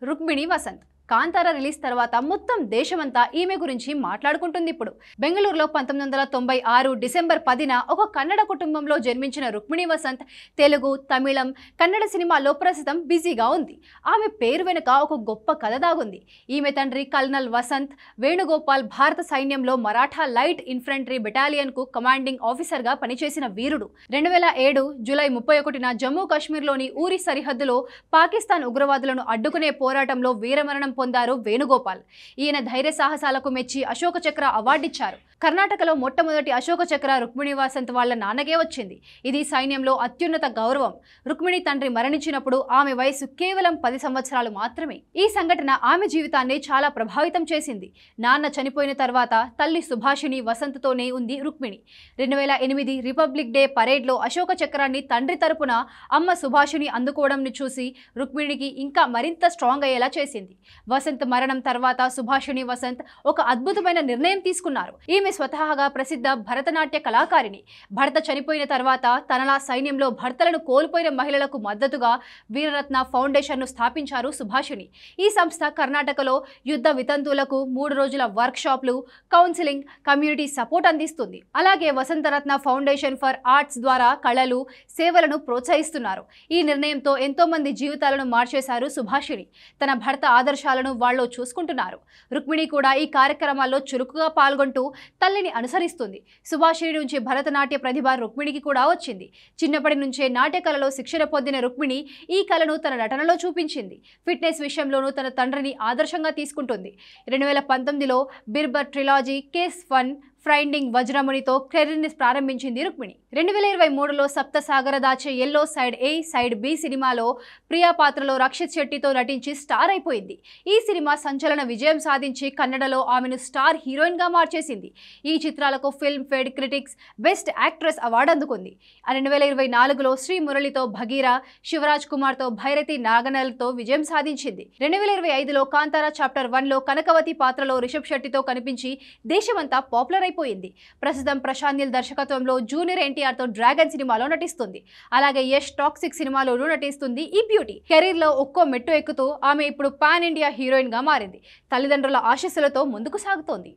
Rukmini Vasant Kantara release తర్వాత మొత్తం దేశమంతా ఈమె గురించి మాట్లాడుకుంటుంది. ఇప్పుడు బెంగళూరులో 1996 డిసెంబర్ 10న ఒక కన్నడ కుటుంబంలో జన్మించిన రుక్మిణి వసంత్ తెలుగు, తమిళం, కన్నడ సినిమాల్లో ప్రస్తుతం బిజీగా ఉంది. ఆమె పేరు వెనుక ఒక గొప్ప కథ దాగుంది. ఈమె తండ్రి కల్నల్ వసంత్ వేణుగోపాల్ భారత సైన్యంలో మరాఠా లైట్ ఇన్ఫంట్రీ బెటాలియన్ కు కమాండింగ్ ఆఫీసర్ గా పనిచేసిన వీరుడు. 2007 జూలై 31న జమ్మూ కాశ్మీర్లోని ఊరి సరిహద్దులో పాకిస్తాన్ ఉగ్రవాదులను అడ్డుకునే పోరాటంలో వీరమరణం పొందారు వేణుగోపాల్. ఈయన ధైర్య సాహసాలకు మెచ్చి అశోక చక్ర అవార్డిచ్చారు. కర్ణాటకలో మొట్టమొదటి అశోక చక్ర రుక్మిణి వసంత్ వాళ్ల నాన్నకే వచ్చింది. ఇది సైన్యంలో అత్యున్నత గౌరవం. రుక్మిణి తండ్రి మరణించినప్పుడు ఆమె వయసు కేవలం 10 సంవత్సరాలు మాత్రమే. ఈ సంఘటన ఆమె జీవితాన్ని చాలా ప్రభావితం చేసింది. నాన్న చనిపోయిన తర్వాత తల్లి సుభాషిణి వసంత్తోనే ఉంది రుక్మిణి. 2008 రిపబ్లిక్ డే పరేడ్లో అశోక చక్రాన్ని తండ్రి తరపున అమ్మ సుభాషిణి అందుకోవడంని చూసి రుక్మిణికి ఇంకా మరింత స్ట్రాంగ్ అయ్యేలా చేసింది. వసంత్ మరణం తర్వాత సుభాషిణి వసంత్ ఒక అద్భుతమైన నిర్ణయం తీసుకున్నారు. ఈమె స్వతహాగా ప్రసిద్ధ భరతనాట్య కళాకారిణి. భర్త చనిపోయిన తర్వాత తనలా సైన్యంలో భర్తలను కోల్పోయిన మహిళలకు మద్దతుగా వీరరత్న ఫౌండేషన్ ను స్థాపించారు సుభాషిణి. ఈ సంస్థ కర్ణాటకలో యుద్ధ వితంతువులకు 3 రోజుల వర్క్ షాప్లు, కౌన్సిలింగ్, కమ్యూనిటీ సపోర్ట్ అందిస్తుంది. అలాగే వసంతరత్న ఫౌండేషన్ ఫర్ ఆర్ట్స్ ద్వారా కళలు, సేవలను ప్రోత్సహిస్తున్నారు. ఈ నిర్ణయంతో ఎంతో మంది జీవితాలను మార్చేశారు సుభాషిని. తన భర్త ఆదర్శాలను వాళ్ళు చూసుకుంటున్నారు. రుక్మిణి కూడా ఈ కార్యక్రమాల్లో చురుకుగా పాల్గొంటూ తల్లిని అనుసరిస్తుంది. సుభాషిని నుంచి భరతనాట్య ప్రతిభ రుక్మిణికి కూడా వచ్చింది. చిన్నప్పటి నుంచే నాట్య కళలో శిక్షణ పొందిన రుక్మిణి ఈ కళను తన నటనలో చూపించింది. ఫిట్నెస్ విషయంలోనూ తన తండ్రిని ఆదర్శంగా తీసుకుంటుంది. 2019లో బిర్బర్ ట్రిలాజీ, కేస్ ఫన్, ఫైండింగ్ వజ్రమునితో కెరీర్ని ప్రారంభించింది రుక్మిణి. 2023లో సప్త సాగర దాచే ఎల్లో సైడ్ ఏ సైడ్ బి సినిమాలో ప్రియా పాత్రలో రక్షిత్ శెట్టితో నటించి స్టార్ అయిపోయింది. ఈ సినిమా సంచలన విజయం సాధించి కన్నడలో ఆమెను స్టార్ హీరోయిన్ గా మార్చేసింది. ఈ చిత్రాలకు film fair critics best actress award అందుకుంది. 2024లో శ్రీ మురళితో భగీరా, శివరాజ్ కుమార్తో భైరతి నాగనల్తో విజయం సాధించింది. 2025లో కాంతారా చాప్టర్ 1లో కనకవతి పాత్రలో రిషబ్ శెట్టితో కనిపించి దేశమంతా పాపులర్ పోయింది. ప్రస్తుతం ప్రశాంత్ నీల్ దర్శకత్వంలో జూనియర్ ఎన్టీఆర్ తో డ్రాగన్ సినిమాలో నటిస్తుంది. అలాగే యష్ టాక్సిక్ సినిమాలోనూ నటిస్తుంది ఈ బ్యూటీ. కెరీర్ లో ఒక్కో మెట్టు ఎక్కుతూ ఆమె ఇప్పుడు పాన్ ఇండియా హీరోయిన్ గా మారింది. తల్లిదండ్రుల ఆశీస్సులతో ముందుకు సాగుతోంది.